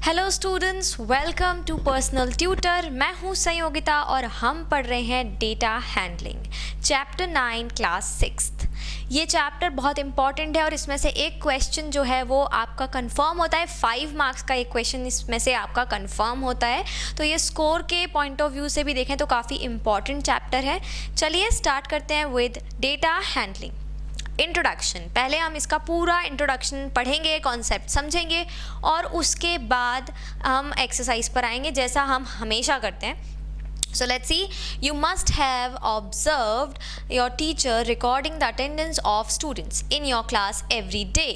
Hello students, welcome to personal tutor. मैं हूं संयोगिता और हम पढ़ रहे हैं डेटा हैंडलिंग चैप्टर 9 क्लास 6। ये चैप्टर बहुत इंपॉर्टेंट है और इसमें से एक क्वेश्चन जो है वो आपका कंफर्म होता है। 5 मार्क्स का एक क्वेश्चन इसमें से आपका कंफर्म होता है, तो ये स्कोर के पॉइंट ऑफ व्यू से भी देखें तो काफ़ी इंपॉर्टेंट चैप्टर है। चलिए स्टार्ट करते हैं विद डेटा हैंडलिंग। इंट्रोडक्शन, पहले हम इसका पूरा इंट्रोडक्शन पढ़ेंगे, कॉन्सेप्ट समझेंगे और उसके बाद हम एक्सरसाइज पर आएंगे जैसा हम हमेशा करते हैं। So let's see, you must have observed your teacher recording the attendance of students in your class every day.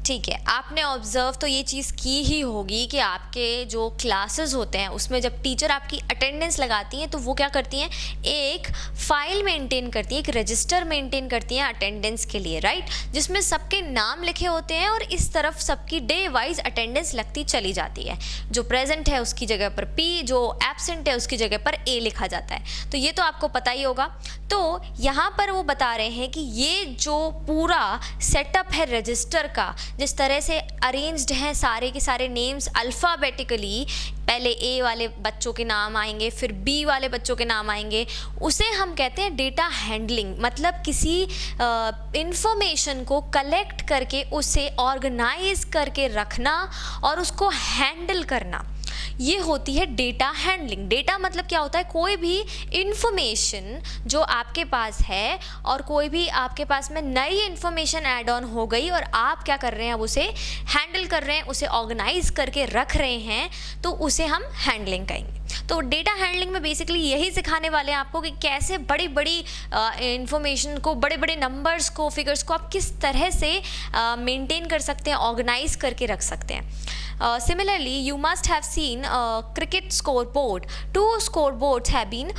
ठीक है, आपने ऑब्जर्व तो ये चीज़ की ही होगी कि आपके जो क्लासेस होते हैं उसमें जब टीचर आपकी अटेंडेंस लगाती हैं तो वो क्या करती हैं, एक फाइल मेंटेन करती हैं, एक रजिस्टर मेंटेन करती हैं अटेंडेंस के लिए, राइट, जिसमें सबके नाम लिखे होते हैं और इस तरफ सबकी डे वाइज अटेंडेंस लगती चली जाती है। जो प्रेजेंट है उसकी जगह पर P, जो एब्सेंट है उसकी जगह पर A लिखा जाता है। तो ये तो आपको पता ही होगा। तो यहाँ पर वो बता रहे हैं कि ये जो पूरा सेटअप है रजिस्टर का, जिस तरह से अरेंज्ड हैं सारे के सारे नेम्स अल्फ़ाबेटिकली, पहले A वाले बच्चों के नाम आएंगे, फिर B वाले बच्चों के नाम आएंगे, उसे हम कहते हैं डेटा हैंडलिंग। मतलब किसी इंफॉर्मेशन को कलेक्ट करके उसे ऑर्गेनाइज करके रखना और उसको हैंडल करना, ये होती है डेटा हैंडलिंग। डेटा मतलब क्या होता है, कोई भी इंफॉर्मेशन जो आपके पास है और कोई भी आपके पास में नई इंफॉर्मेशन ऐड ऑन हो गई और आप क्या कर रहे हैं, अब उसे हैंडल कर रहे हैं, उसे ऑर्गेनाइज करके रख रहे हैं, तो उसे हम हैंडलिंग कहेंगे। तो डेटा हैंडलिंग में बेसिकली यही सिखाने वाले हैं आपको कि कैसे बड़ी बड़ी इंफॉर्मेशन को, बड़े बड़े नंबर्स को, फिगर्स को आप किस तरह से मेंटेन कर सकते हैं, ऑर्गेनाइज करके रख सकते हैं। Similarly, you must have seen a cricket scoreboard. 2 scoreboards have been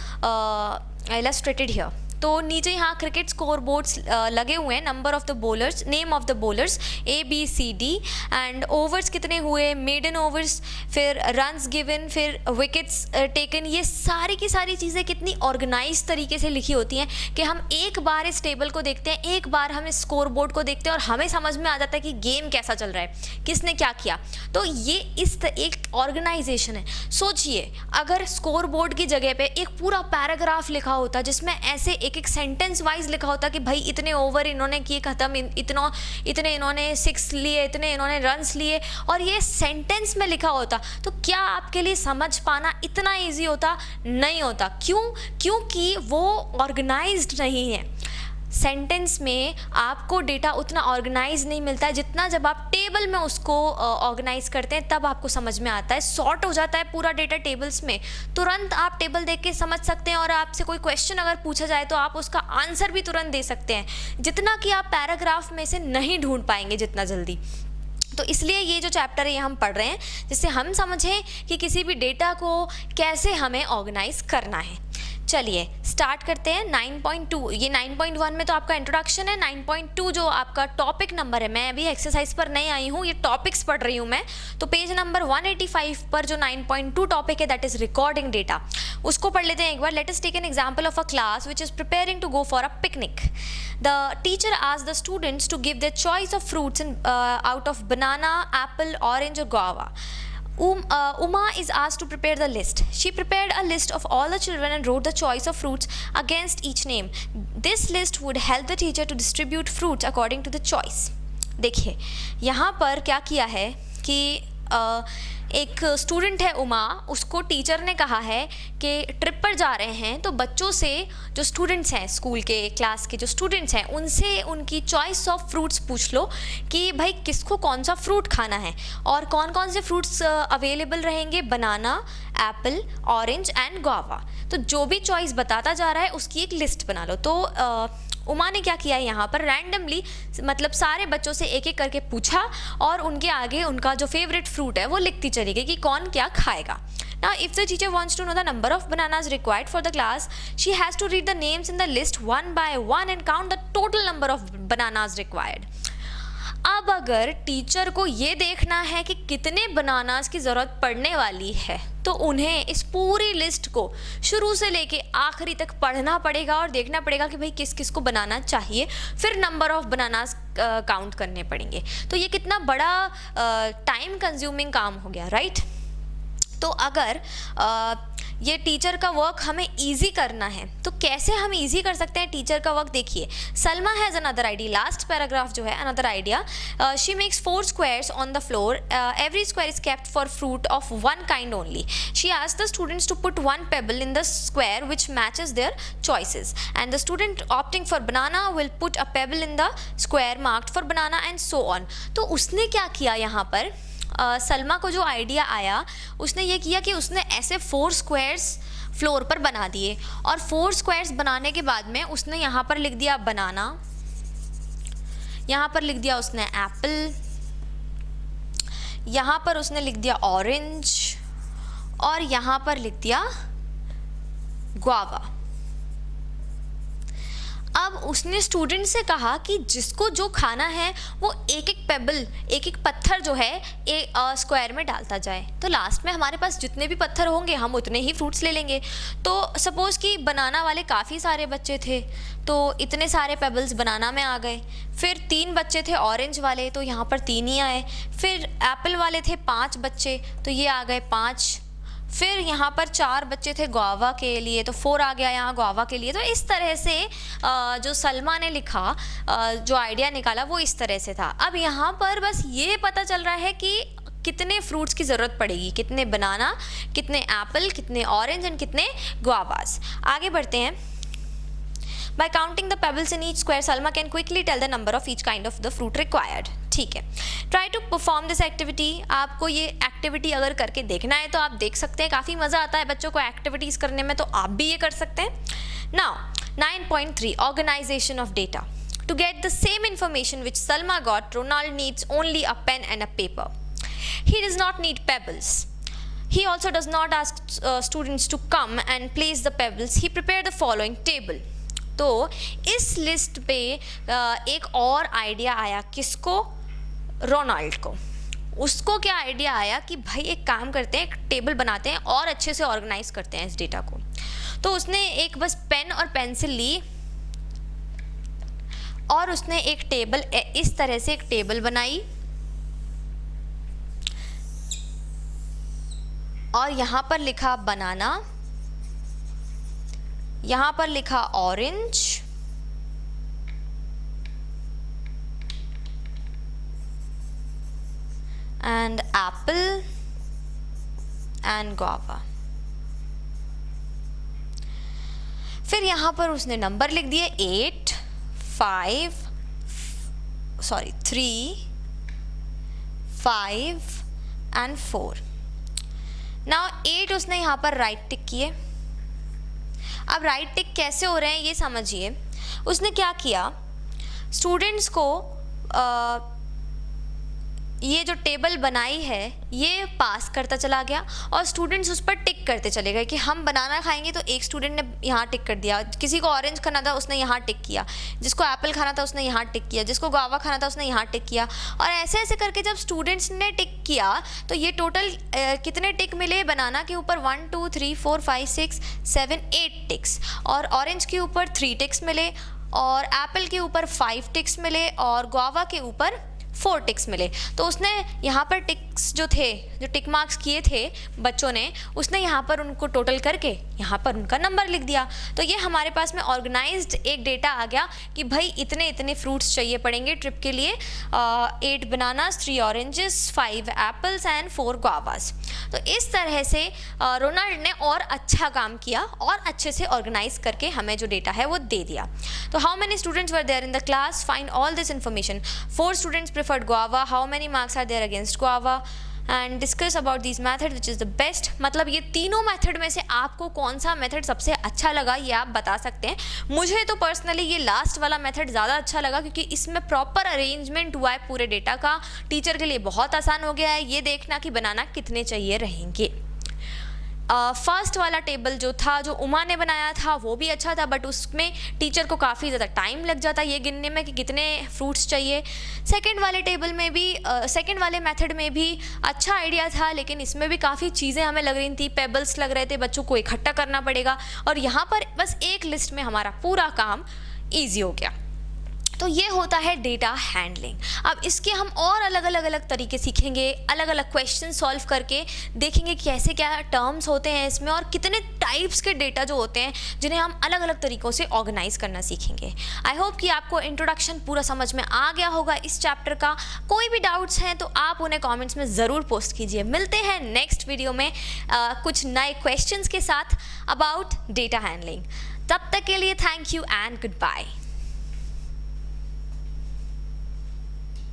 illustrated here. तो नीचे यहाँ क्रिकेट स्कोर बोर्ड्स लगे हुए हैं, number of the bowlers, name of the bowlers ABCD, and overs कितने हुए, मेडन ओवर्स, फिर रन्स गिवन, फिर विकेट्स टेकन। ये सारी की सारी चीज़ें कितनी ऑर्गेनाइज तरीके से लिखी होती हैं कि हम एक बार इस टेबल को देखते हैं, एक बार हम इस स्कोर बोर्ड को देखते हैं और हमें समझ में आ जाता है कि गेम कैसा चल रहा है, किसने क्या किया। तो ये एक ऑर्गेनाइजेशन है। सोचिए अगर स्कोर बोर्ड की जगह पे एक पूरा पैराग्राफ लिखा होता जिसमें ऐसे एक सेंटेंस वाइज लिखा होता कि भाई इतने ओवर इन्होंने किए ख़त्म, इतने इन्होंने 6 लिए, इतने इन्होंने रन्स लिए, और ये सेंटेंस में लिखा होता, तो क्या आपके लिए समझ पाना इतना इजी होता? नहीं होता। क्यों? क्योंकि वो ऑर्गेनाइज्ड नहीं है। सेंटेंस में आपको डेटा उतना ऑर्गेनाइज नहीं मिलता है जितना जब आप टेबल में उसको ऑर्गेनाइज करते हैं, तब आपको समझ में आता है, सॉर्ट हो जाता है पूरा डेटा टेबल्स में। तुरंत आप टेबल देख के समझ सकते हैं और आपसे कोई क्वेश्चन अगर पूछा जाए तो आप उसका आंसर भी तुरंत दे सकते हैं, जितना कि आप पैराग्राफ में से नहीं ढूंढ पाएंगे जितना जल्दी। तो इसलिए ये जो चैप्टर है ये हम पढ़ रहे हैं जिससे हम समझें कि किसी भी डेटा को कैसे हमें ऑर्गेनाइज करना है। चलिए स्टार्ट करते हैं 9.2। ये 9.1 में तो आपका इंट्रोडक्शन है। 9.2 जो आपका टॉपिक नंबर है, मैं अभी एक्सरसाइज पर नहीं आई हूँ, ये टॉपिक्स पढ़ रही हूँ मैं। तो पेज नंबर 185 पर जो 9.2 टॉपिक है दैट इज रिकॉर्डिंग डेटा, उसको पढ़ लेते हैं एक बार। Let us take an example of a class which is preparing to go for a picnic. The teacher asked the students to give their choice of fruits out of banana, apple, orange or guava. Uma is asked to prepare the list. She prepared a list of all the children and wrote the choice of fruits against each name. This list would help the teacher to distribute fruits according to the choice. देखिए यहाँ पर क्या किया है कि एक student है उमा, उसको टीचर ने कहा है कि ट्रिप पर जा रहे हैं, तो बच्चों से, जो स्टूडेंट्स हैं स्कूल के क्लास के जो स्टूडेंट्स हैं, उनसे उनकी चॉइस ऑफ फ्रूट्स पूछ लो कि भाई किसको कौन सा फ्रूट खाना है और कौन कौन से फ्रूट्स अवेलेबल रहेंगे, बनाना, एप्पल, ऑरेंज एंड गुआवा। तो जो भी चॉइस बताता जा रहा है उसकी एक लिस्ट बना लो। तो उमा ने क्या किया है, यहाँ पर रैंडमली मतलब सारे बच्चों से एक एक करके पूछा और उनके आगे उनका जो फेवरेट फ्रूट है वो लिखती चली गई कि कौन क्या खाएगा। Now, if the teacher wants to know the number of bananas required for the class, she has to read the names in the list one by one and count the total number of bananas required. अब अगर teacher को ये देखना है कि कितने bananas की ज़रूरत पड़ने वाली है, तो उन्हें इस पूरी लिस्ट को शुरू से लेके आखिरी तक पढ़ना पड़ेगा और देखना पड़ेगा कि भाई किस किस को बनाना चाहिए, फिर नंबर ऑफ बनानास काउंट करने पड़ेंगे। तो ये कितना बड़ा टाइम कंज्यूमिंग काम हो गया, राइट। तो अगर ये टीचर का वर्क हमें इजी करना है तो कैसे हम इजी कर सकते हैं टीचर का वर्क, देखिए। Salma has another idea, last paragraph जो है, another idea, she makes 4 squares on the floor, every square is kept for fruit of one kind only. She asks the students to put one pebble in the square which matches their choices, and the student opting for banana will put a pebble in the square marked for banana and so on. तो उसने क्या किया यहाँ पर, सलमा को जो idea आया उसने ये किया कि उसने ऐसे 4 स्क्वायर्स फ्लोर पर बना दिए, और 4 स्क्वायर्स बनाने के बाद में उसने यहाँ पर लिख दिया बनाना, यहाँ पर लिख दिया उसने एप्पल, यहाँ पर उसने लिख दिया ऑरेंज, और यहाँ पर लिख दिया गुआवा। अब उसने स्टूडेंट से कहा कि जिसको जो खाना है वो एक एक पेबल, एक एक पत्थर जो है एक स्क्वायर में डालता जाए। तो लास्ट में हमारे पास जितने भी पत्थर होंगे हम उतने ही फ्रूट्स ले लेंगे। तो सपोज़ कि बनाना वाले काफ़ी सारे बच्चे थे तो इतने सारे पेबल्स बनाना में आ गए। फिर 3 बच्चे थे ऑरेंज वाले तो यहाँ पर 3 ही आए। फिर एप्पल वाले थे 5 बच्चे तो ये आ गए 5। फिर यहाँ पर 4 बच्चे थे गुआवा के लिए तो 4 आ गया यहाँ गुआवा के लिए। तो इस तरह से जो सलमा ने लिखा, जो आइडिया निकाला वो इस तरह से था। अब यहाँ पर बस ये पता चल रहा है कि कितने फ्रूट्स की ज़रूरत पड़ेगी, कितने बनाना, कितने एप्पल, कितने ऑरेंज एंड कितने गुआवास। आगे बढ़ते हैं। By counting the pebbles in each square, Salma can quickly tell the number of each kind of the fruit required. ठीक है, try to perform this activity. आपको ये एक्टिविटी अगर करके देखना है तो आप देख सकते हैं, काफ़ी मज़ा आता है बच्चों को एक्टिविटीज़ करने में, तो आप भी ये कर सकते हैं। Now 9.3 Organization of data. To get the same information which Salma got, Ronald needs only a pen and a paper. He does not need pebbles. He also does not ask students to come and place the pebbles. He prepared the following table. तो इस list पे एक और idea आया, किसको? Ronald को। उसको क्या आइडिया आया कि भाई एक काम करते हैं, एक टेबल बनाते हैं और अच्छे से ऑर्गेनाइज करते हैं इस डेटा को। तो उसने एक बस पेन और पेंसिल ली और उसने एक टेबल, इस तरह से एक टेबल बनाई और यहाँ पर लिखा बनाना, यहाँ पर लिखा orange and Apple and guava. फिर यहाँ पर उसने नंबर लिख दिए 3, 5 एंड 4। नाउ 8 उसने यहाँ पर राइट टिक किए। अब राइट टिक कैसे हो रहे हैं ये समझिए। उसने क्या किया, स्टूडेंट्स को ये जो टेबल बनाई है ये पास करता चला गया और स्टूडेंट्स उस पर टिक करते चले गए कि हम बनाना खाएंगे। तो एक स्टूडेंट ने यहाँ टिक कर दिया, किसी को ऑरेंज खाना था उसने यहाँ टिक किया, जिसको एप्पल खाना था उसने यहाँ टिक किया, जिसको गुआवा खाना था उसने यहाँ टिक किया। और ऐसे ऐसे करके जब स्टूडेंट्स ने टिक किया तो ये टोटल कितने टिक मिले? बनाना के ऊपर 1 2 3 4 5 6 7 8 टिक्स, और ऑरेंज के ऊपर 3 टिक्स मिले, और एप्पल के ऊपर 5 टिक्स मिले, और गुआवा के ऊपर 4 टिक्स मिले। तो उसने यहाँ पर टिक्स जो थे, जो टिक मार्क्स किए थे बच्चों ने, उसने यहाँ पर उनको टोटल करके यहाँ पर उनका नंबर लिख दिया। तो ये हमारे पास में ऑर्गेनाइज्ड एक डेटा आ गया कि भाई इतने इतने फ्रूट्स चाहिए पड़ेंगे ट्रिप के लिए, 8 बनानास, 3 ऑरेंजेस, 5 एप्पल्स एंड 4 गुआवास। तो इस तरह से रोनाल्ड ने और अच्छा काम किया और अच्छे से ऑर्गेनाइज करके हमें जो डेटा है वो दे दिया। तो how many students were there in the class? Find all this information. 4 students preferred guava. How many marks are there against guava? And discuss about this method which is the best. मतलब ये तीनों method में से आपको कौन सा method सबसे अच्छा लगा ये आप बता सकते हैं। मुझे तो पर्सनली ये लास्ट वाला मेथड ज़्यादा अच्छा लगा क्योंकि इसमें प्रॉपर अरेंजमेंट हुआ है पूरे डेटा का। टीचर के लिए बहुत आसान हो गया है ये देखना कि बनाना कितने चाहिए रहेंगे। फर्स्ट वाला टेबल जो था, जो उमा ने बनाया था, वो भी अच्छा था, बट उसमें टीचर को काफ़ी ज़्यादा टाइम लग जाता ये गिनने में कि कितने फ्रूट्स चाहिए। सेकंड वाले टेबल में भी सेकंड वाले मेथड में भी अच्छा आइडिया था, लेकिन इसमें भी काफ़ी चीज़ें हमें लग रही थी, पेबल्स लग रहे थे, बच्चों को इकट्ठा करना पड़ेगा, और यहाँ पर बस एक लिस्ट में हमारा पूरा काम ईजी हो गया। तो ये होता है डेटा हैंडलिंग। अब इसके हम और अलग अलग तरीके सीखेंगे, अलग अलग क्वेश्चन सॉल्व करके देखेंगे कैसे क्या टर्म्स होते हैं इसमें, और कितने टाइप्स के डेटा जो होते हैं जिन्हें हम अलग अलग तरीक़ों से ऑर्गेनाइज करना सीखेंगे। आई होप कि आपको इंट्रोडक्शन पूरा समझ में आ गया होगा इस चैप्टर का। कोई भी डाउट्स हैं तो आप उन्हें कॉमेंट्स में ज़रूर पोस्ट कीजिए। मिलते हैं नेक्स्ट वीडियो में कुछ नए क्वेश्चंस के साथ अबाउट डेटा हैंडलिंग। तब तक के लिए thank you and good bye.